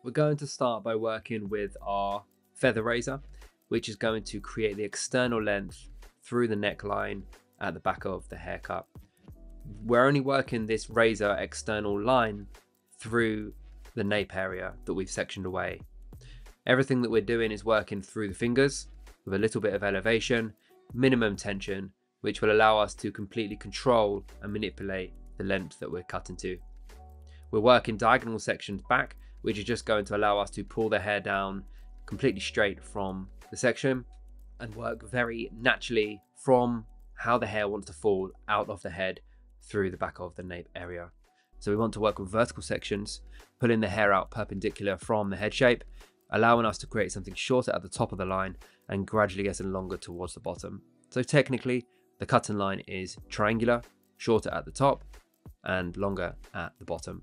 We're going to start by working with our feather razor, which is going to create the external length through the neckline at the back of the haircut. We're only working this razor external line through the nape area that we've sectioned away. Everything that we're doing is working through the fingers with a little bit of elevation, minimum tension, which will allow us to completely control and manipulate the length that we're cutting to. We're working diagonal sections back, which is just going to allow us to pull the hair down completely straight from the section and work very naturally from how the hair wants to fall out of the head through the back of the nape area. So we want to work with vertical sections, pulling the hair out perpendicular from the head shape, allowing us to create something shorter at the top of the line and gradually getting longer towards the bottom. So technically, the cutting line is triangular, shorter at the top and longer at the bottom.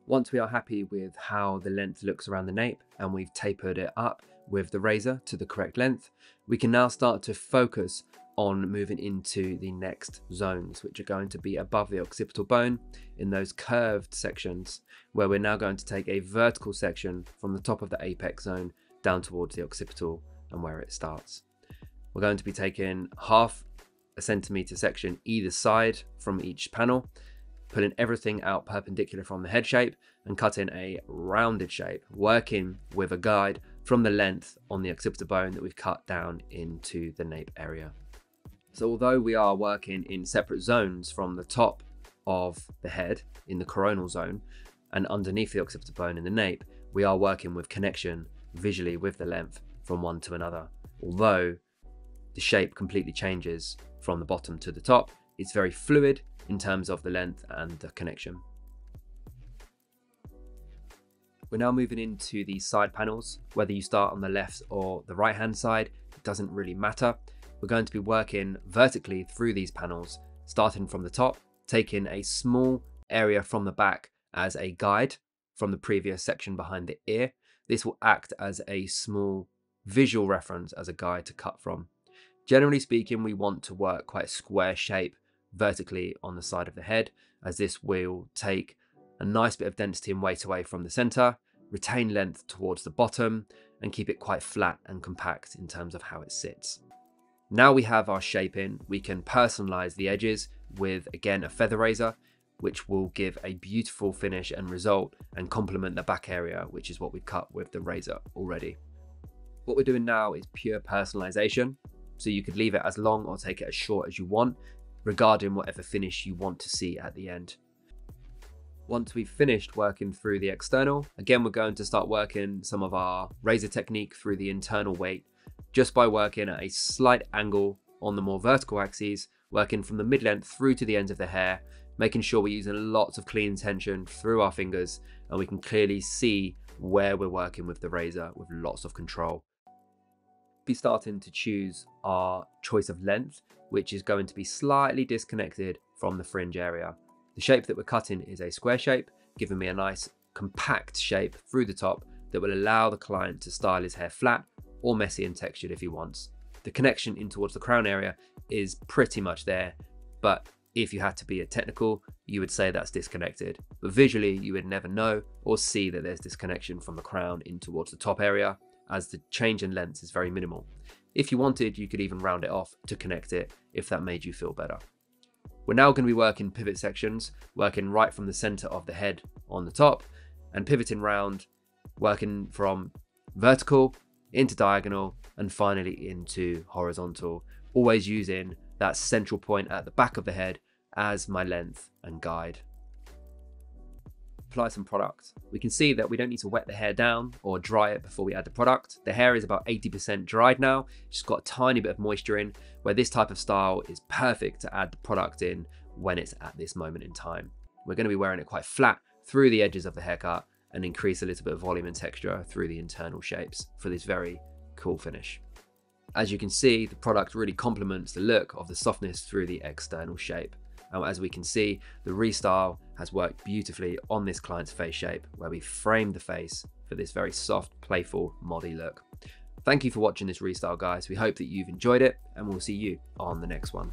Once we are happy with how the length looks around the nape and we've tapered it up with the razor to the correct length, we can now start to focus on moving into the next zones, which are going to be above the occipital bone in those curved sections, where we're now going to take a vertical section from the top of the apex zone down towards the occipital and where it starts. We're going to be taking half a centimeter section either side from each panel, pulling everything out perpendicular from the head shape and cutting a rounded shape, working with a guide from the length on the occipital bone that we've cut down into the nape area. So although we are working in separate zones from the top of the head in the coronal zone and underneath the occipital bone in the nape, we are working with connection visually with the length from one to another. Although the shape completely changes from the bottom to the top, it's very fluid in terms of the length and the connection. We're now moving into the side panels. Whether you start on the left or the right hand side, it doesn't really matter. We're going to be working vertically through these panels, starting from the top, taking a small area from the back as a guide from the previous section behind the ear. This will act as a small visual reference as a guide to cut from. Generally speaking, we want to work quite a square shape vertically on the side of the head, as this will take a nice bit of density and weight away from the center, retain length towards the bottom, and keep it quite flat and compact in terms of how it sits. Now we have our shape in, we can personalize the edges with, again, a feather razor, which will give a beautiful finish and result and complement the back area, which is what we've cut with the razor already. What we're doing now is pure personalization. So you could leave it as long or take it as short as you want, regarding whatever finish you want to see at the end. Once we've finished working through the external, again, we're going to start working some of our razor technique through the internal weight, just by working at a slight angle on the more vertical axes, working from the mid-length through to the ends of the hair, making sure we're using lots of clean tension through our fingers, and we can clearly see where we're working with the razor with lots of control. Be starting to choose our choice of length, which is going to be slightly disconnected from the fringe area. The shape that we're cutting is a square shape, giving me a nice compact shape through the top that will allow the client to style his hair flat or messy and textured if he wants. The connection in towards the crown area is pretty much there, but if you had to be a technical, you would say that's disconnected. But visually, you would never know or see that there's disconnection from the crown in towards the top area, as the change in length is very minimal. If you wanted, you could even round it off to connect it if that made you feel better. We're now going to be working pivot sections, working right from the center of the head on the top and pivoting round, working from vertical into diagonal and finally into horizontal, always using that central point at the back of the head as my length and guide. Apply some product. We can see that we don't need to wet the hair down or dry it before we add the product. The hair is about 80% dried now, just got a tiny bit of moisture in, where this type of style is perfect to add the product in when it's at this moment in time. We're going to be wearing it quite flat through the edges of the haircut and increase a little bit of volume and texture through the internal shapes for this very cool finish. As you can see, the product really complements the look of the softness through the external shape. And as we can see, the Restyle has worked beautifully on this client's face shape, where we framed the face for this very soft, playful, moddy look. Thank you for watching this Restyle, guys. We hope that you've enjoyed it, and we'll see you on the next one.